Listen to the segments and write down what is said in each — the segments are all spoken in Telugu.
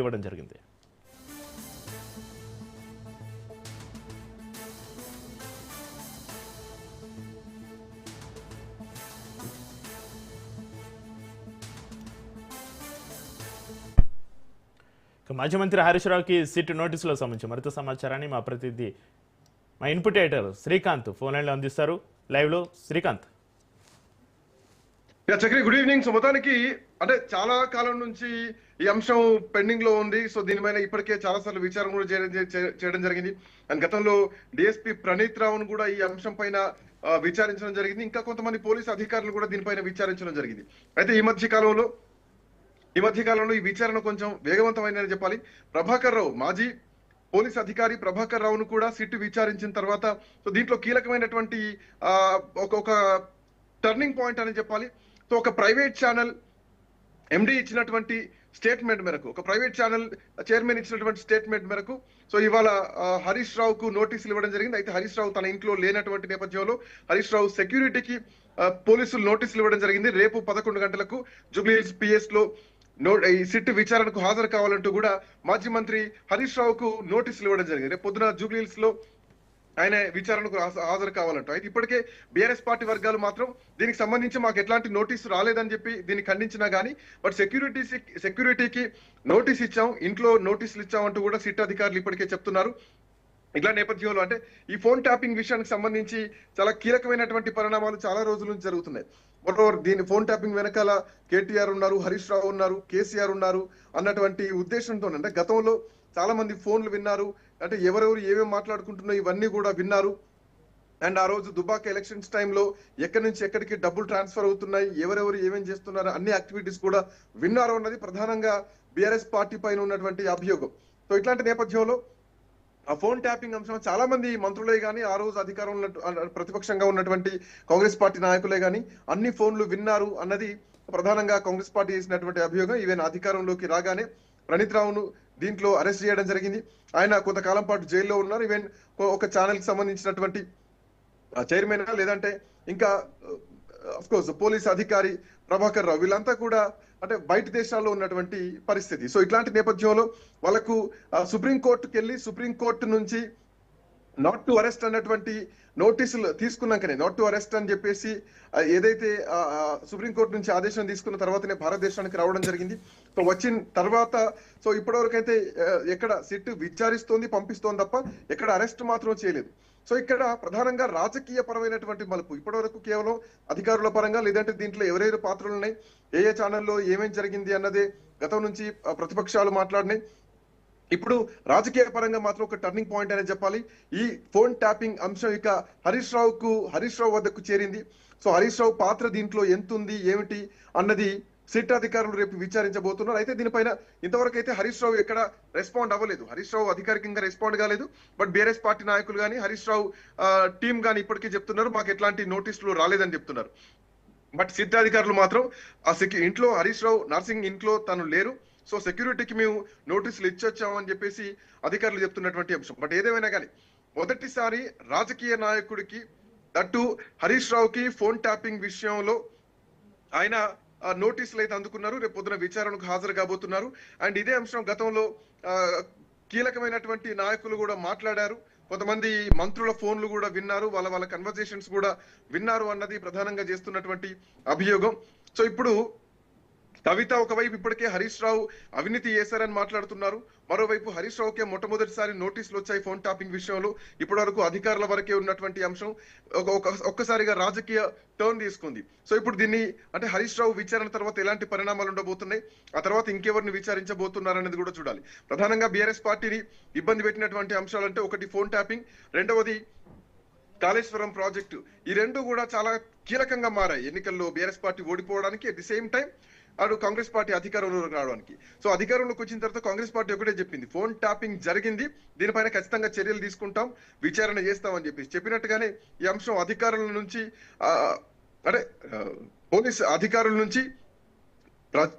ఇవ్వడం జరిగింది. మాజీ మంత్రి హరీష్ రావుకి సిట్ నోటీసులో సంబంధించి మరింత సమాచారాన్ని మా ప్రతినిధి మా ఇన్పుట్ ఎడిటర్ శ్రీకాంత్ ఫోన్ లైన్లో అందిస్తారు. లైవ్లో Srikanth. Chakri, good evening. So మొత్తానికి అంటే చాలా కాలం నుంచి ఈ అంశం పెండింగ్ లో ఉంది. సో దీనిపైన ఇప్పటికే చాలా సార్లు విచారణ కూడా చేయడం జరిగింది. అండ్ గతంలో డిఎస్పీ ప్రణీత్ రావును కూడా ఈ అంశం పైన విచారించడం జరిగింది. ఇంకా కొంతమంది పోలీసు అధికారులు కూడా దీనిపైన విచారించడం జరిగింది. అయితే ఈ మధ్య కాలంలో ఈ విచారణ కొంచెం వేగవంతమైందని చెప్పాలి. ప్రభాకర్ రావు, మాజీ పోలీస్ అధికారి ప్రభాకర్ రావును కూడా సిట్ విచారించిన తర్వాత సో దీంట్లో కీలకమైనటువంటి ఒక టర్నింగ్ పాయింట్ అని చెప్పాలి. సో ఒక ప్రైవేట్ ఛానల్ ఎండి ఇచ్చినటువంటి స్టేట్మెంట్ మేరకు, ఒక ప్రైవేట్ ఛానల్ చైర్మన్ ఇచ్చినటువంటి స్టేట్మెంట్ మేరకు సో ఇవాళ హరీష్ రావుకు నోటీసులు ఇవ్వడం జరిగింది. అయితే హరీష్ రావు తన ఇంట్లో లేనటువంటి నేపథ్యంలో హరీష్ రావు సెక్యూరిటీకి పోలీసులు నోటీసులు ఇవ్వడం జరిగింది. రేపు 11 గంటలకు జూబ్లీహిల్స్ పిఎస్ లో ఈ సిట్ విచారణకు హాజరు కావాలంటూ కూడా మాజీ మంత్రి హరీష్ రావుకు నోటీసులు ఇవ్వడం జరిగింది. రేపు పొద్దున జూబ్లీహిల్స్ లో ఆయన విచారణకు హాజరు కావాలంటూ. అయితే ఇప్పటికే బీఆర్ఎస్ పార్టీ వర్గాలు మాత్రం దీనికి సంబంధించి మాకు ఎట్లాంటి నోటీసు రాలేదని చెప్పి దీన్ని ఖండించినా గానీ బట్ సెక్యూరిటీకి నోటీస్ ఇచ్చాం, ఇంట్లో నోటీసులు ఇచ్చామంటూ కూడా సిట్ అధికారులు ఇప్పటికే చెప్తున్నారు. ఇట్లా నేపథ్యంలో అంటే ఈ ఫోన్ ట్యాపింగ్ విషయానికి సంబంధించి చాలా కీలకమైనటువంటి పరిణామాలు చాలా రోజుల నుంచి జరుగుతున్నాయి. దీని ఫోన్ ట్యాపింగ్ వెనకాల కేటీఆర్ ఉన్నారు, హరీష్ రావు ఉన్నారు, కేసీఆర్ ఉన్నారు అన్నటువంటి ఉద్దేశంతో అంటే గతంలో చాలా మంది ఫోన్లు విన్నారు, అంటే ఎవరెవరు ఏమేమి మాట్లాడుకుంటున్నారో ఇవన్నీ కూడా విన్నారు. అండ్ ఆ రోజు దుబాక ఎలక్షన్స్ టైంలో ఎక్కడి నుంచి ఎక్కడికి డబ్బులు ట్రాన్స్ఫర్ అవుతున్నాయి, ఎవరెవరు ఏమేమి చేస్తున్నారు అన్ని యాక్టివిటీస్ కూడా విన్నారు అన్నది ప్రధానంగా బీఆర్ఎస్ పార్టీ పైన ఉన్నటువంటి అభియోగం. సో ఇట్లాంటి నేపథ్యంలో ఆ ఫోన్ ట్యాపింగ్ అంశం చాలా మంది మంత్రులే గానీ, ఆ రోజు అధికారంలో ప్రతిపక్షంగా ఉన్నటువంటి కాంగ్రెస్ పార్టీ నాయకులే గానీ అన్ని ఫోన్లు విన్నారు అన్నది ప్రధానంగా కాంగ్రెస్ పార్టీ చేసినటువంటి అభియోగం. ఈవెన్ అధికారంలోకి రాగానే ప్రణీత్ రావును దీంట్లో అరెస్ట్ చేయడం జరిగింది. ఆయన కొంతకాలం పాటు జైల్లో ఉన్నారు. ఈవెన్ ఒక ఛానల్ కి సంబంధించినటువంటి చైర్మన్ లేదంటే ఇంకా అఫ్ కోర్స్ పోలీస్ అధికారి ప్రభాకర్ రావు వీళ్ళంతా కూడా అంటే బయట దేశాల్లో ఉన్నటువంటి పరిస్థితి. సో ఇట్లాంటి నేపథ్యంలో వాళ్ళకు సుప్రీంకోర్టుకి వెళ్ళి సుప్రీంకోర్టు నుంచి నాట్ టు అరెస్ట్ అన్నటువంటి నోటీసులు తీసుకున్నాకనే నాట్ టు అరెస్ట్ అని చెప్పేసి ఏదైతే సుప్రీంకోర్టు నుంచి ఆదేశం తీసుకున్న తర్వాతనే భారతదేశానికి రావడం జరిగింది. సో వచ్చిన తర్వాత సో ఇప్పటివరకు అయితే ఎక్కడ సిట్ విచారిస్తోంది, పంపిస్తోంది తప్ప ఎక్కడ అరెస్ట్ మాత్రం చేయలేదు. సో ఇక్కడ ప్రధానంగా రాజకీయ పరమైనటువంటి మలుపు. ఇప్పటివరకు కేవలం అధికారుల పరంగా లేదంటే దీంట్లో ఎవరెవరి పాత్రలు ఉన్నాయి, ఏ ఛానల్లో ఏమేమి జరిగింది అన్నదే గతం నుంచి ప్రతిపక్షాలు మాట్లాడినాయి. ఇప్పుడు రాజకీయ పరంగా మాత్రం ఒక టర్నింగ్ పాయింట్ అనేది చెప్పాలి. ఈ ఫోన్ ట్యాపింగ్ అంశం ఇక హరీష్ రావు వద్దకు చేరింది. సో హరీష్ రావు పాత్ర దీంట్లో ఎంత ఉంది ఏమిటి అన్నది సిట్ అధికారులు రేపు విచారించబోతున్నారు. అయితే దీనిపైన ఇంతవరకు అయితే హరీష్ రావు ఎక్కడ రెస్పాండ్ అవ్వలేదు. హరీష్ రావు అధికారికంగా రెస్పాండ్ కాలేదు. బట్ బీఆర్ఎస్ పార్టీ నాయకులు కానీ హరీష్ రావు టీం కానీ ఇప్పటికీ చెప్తున్నారు మాకు ఎట్లాంటి నోటీసులు రాలేదని చెప్తున్నారు. బట్ సిట్ అధికారులు మాత్రం ఇంట్లో హరీష్ రావు నర్సింగ్ ఇంట్లో తను లేరు, సో సెక్యూరిటీకి మేము నోటీసులు ఇచ్చొచ్చామని చెప్పేసి అధికారులు చెప్తున్నటువంటి అంశం. బట్ ఏదేమైనా కానీ మొదటిసారి రాజకీయ నాయకుడికి దట్టు హరీష్ రావుకి ఫోన్ ట్యాపింగ్ విషయంలో ఆయన నోటీసులు అయితే అందుకున్నారు. రేపు పొద్దున విచారణకు హాజరు కాబోతున్నారు. అండ్ ఇదే అంశం గతంలో కీలకమైనటువంటి నాయకులు కూడా మాట్లాడారు. కొంతమంది మంత్రుల ఫోన్లు కూడా విన్నారు, వాళ్ళ కన్వర్జేషన్స్ కూడా విన్నారు అన్నది ప్రధానంగా చేస్తున్నటువంటి అభియోగం. సో ఇప్పుడు కవిత ఒకవైపు ఇప్పటికే హరీష్ రావు అవినీతి చేశారని మాట్లాడుతున్నారు, మరోవైపు హరీష్ రావుకే మొట్టమొదటిసారి నోటీసులు వచ్చాయి ఫోన్ ట్యాపింగ్ విషయంలో. ఇప్పటి వరకు అధికారుల వరకే ఉన్నటువంటి అంశం ఒక్కసారిగా రాజకీయ టర్న్ తీసుకుంది. సో ఇప్పుడు దీన్ని అంటే హరీష్ రావు విచారణ తర్వాత ఎలాంటి పరిణామాలు ఉండబోతున్నాయి, ఆ తర్వాత ఇంకెవరిని విచారించబోతున్నారనేది కూడా చూడాలి. ప్రధానంగా బీఆర్ఎస్ పార్టీని ఇబ్బంది పెట్టినటువంటి అంశాలంటే ఒకటి ఫోన్ ట్యాపింగ్, రెండవది కాళేశ్వరం ప్రాజెక్టు. ఈ రెండు కూడా చాలా కీలకంగా మారాయి ఎన్నికల్లో బీఆర్ఎస్ పార్టీ ఓడిపోవడానికి, అట్ ది సేమ్ టైం అటు కాంగ్రెస్ పార్టీ అధికారంలోకి రావడానికి. సో అధికారంలోకి వచ్చిన తర్వాత కాంగ్రెస్ పార్టీ ఒకటే చెప్పింది ఫోన్ ట్యాపింగ్ జరిగింది, దీనిపైన ఖచ్చితంగా చర్యలు తీసుకుంటాం, విచారణ చేస్తామని చెప్పినట్టుగానే ఈ అంశం అధికారుల నుంచి అంటే పోలీస్ అధికారుల నుంచి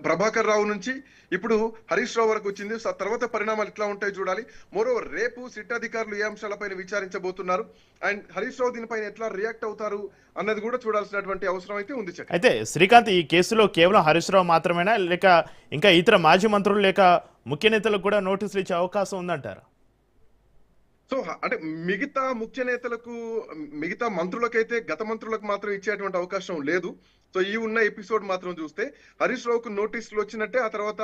ప్రభాకర్ రావు నుంచి ఇప్పుడు హరీష్ రావు వరకు వచ్చింది. తర్వాత పరిణామాలు ఎట్లా ఉంటాయో చూడాలి. మరోవర్ రేపు సిట్ అధికారులు ఏ అంశాలపైన విచారించబోతున్నారు అండ్ హరీష్ రావు దీనిపైన ఎట్లా రియాక్ట్ అవుతారు అన్నది కూడా చూడాల్సినటువంటి అవసరం అయితే ఉంది. అయితే శ్రీకాంత్, ఈ కేసులో కేవలం హరీష్ రావు మాత్రమేనా లేక ఇంకా ఇతర మాజీ మంత్రులు లేక ముఖ్య నేతలకు కూడా నోటీసులు ఇచ్చే అవకాశం ఉందంటారా? సో అంటే మిగతా ముఖ్య నేతలకు, మిగతా మంత్రులకైతే గత మంత్రులకు మాత్రం ఇచ్చేటువంటి అవకాశం లేదు. సో ఈ ఉన్న ఎపిసోడ్ మాత్రం చూస్తే హరీష్ రావుకు నోటీసులు వచ్చినట్టే ఆ తర్వాత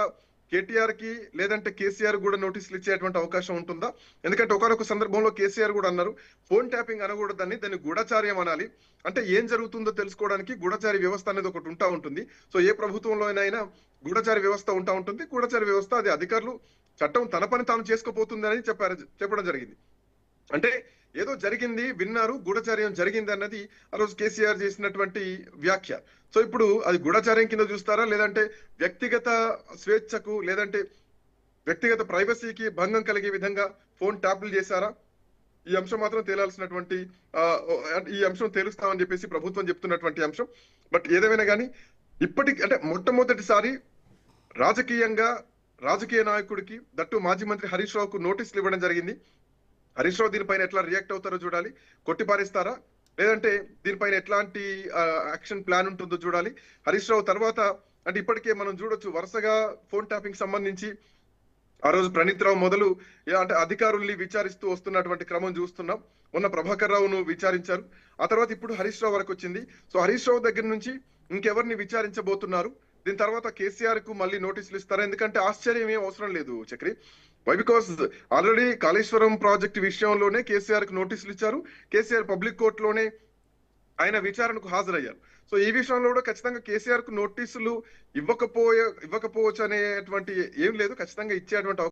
కేటీఆర్ కి లేదంటే కేసీఆర్ కూడా నోటీసులు ఇచ్చేటువంటి అవకాశం ఉంటుందా? ఎందుకంటే ఒకనొక సందర్భంలో కేసీఆర్ కూడా అన్నారు ఫోన్ ట్యాపింగ్ అనకూడదని, దాన్ని గూఢచార్యం అనాలి. అంటే ఏం జరుగుతుందో తెలుసుకోవడానికి గూఢచారి వ్యవస్థ అనేది ఒకటి ఉంటా ఉంటుంది. సో ఏ ప్రభుత్వంలో అయినా గూఢచారి వ్యవస్థ ఉంటా ఉంటుంది. గూఢచారి వ్యవస్థ అది అధికారులు చట్టం తన పని తాను చేసుకోపోతుంది అని చెప్పడం జరిగింది. అంటే ఏదో జరిగింది విన్నారు, గూఢచార్యం జరిగింది అన్నది ఆ రోజు కేసీఆర్ చేసినటువంటి వ్యాఖ్య. సో ఇప్పుడు అది గూఢచార్యం కింద చూస్తారా, లేదంటే వ్యక్తిగత స్వేచ్ఛకు లేదంటే వ్యక్తిగత ప్రైవసీకి భంగం కలిగే విధంగా ఫోన్ ట్యాపులు చేశారా? ఈ అంశం మాత్రం తేలాల్సినటువంటి ఈ అంశం తేలుస్తామని చెప్పేసి ప్రభుత్వం చెప్తున్నటువంటి అంశం. బట్ ఏదేమైనా కానీ ఇప్పటికి అంటే మొట్టమొదటిసారి రాజకీయ నాయకుడికి దట్టు మాజీ మంత్రి హరీష్ రావుకు నోటీసులు ఇవ్వడం జరిగింది. హరీష్ రావు దీనిపైన ఎట్లా రియాక్ట్ అవుతారో చూడాలి. కొట్టిపారేస్తారా లేదంటే దీనిపైన ఎట్లాంటి యాక్షన్ ప్లాన్ ఉంటుందో చూడాలి. హరీష్ రావు తర్వాత అంటే ఇప్పటికే మనం చూడొచ్చు వరుసగా ఫోన్ ట్యాపింగ్ సంబంధించి ఆ రోజు ప్రణీత్ రావు మొదలు అంటే అధికారుల్ని విచారిస్తూ వస్తున్నటువంటి క్రమం చూస్తున్నాం. మొన్న ప్రభాకర్ రావును విచారించారు. ఆ తర్వాత ఇప్పుడు హరీష్ రావు వరకు వచ్చింది. సో హరీష్ రావు దగ్గర నుంచి ఇంకెవరిని విచారించబోతున్నారు? దీని తర్వాత కేసీఆర్ కు మళ్ళీ నోటీసులు ఇస్తారా? ఎందుకంటే ఆశ్చర్యం ఏం అవసరం లేదు Chakri. Why? Because already Kaleshwaram project విషయంలోనే కేసీఆర్ కు నోటీసులు ఇచ్చారు. కేసీఆర్ పబ్లిక్ కోర్టులోనే ఆయన విచారణకు హాజరయ్యారు. సో ఈ విషయంలో కూడా ఖచ్చితంగా కేసీఆర్ కు నోటీసులు ఇవ్వకపోవచ్చు అనేటువంటి ఏం లేదు, ఖచ్చితంగా ఇచ్చేటువంటి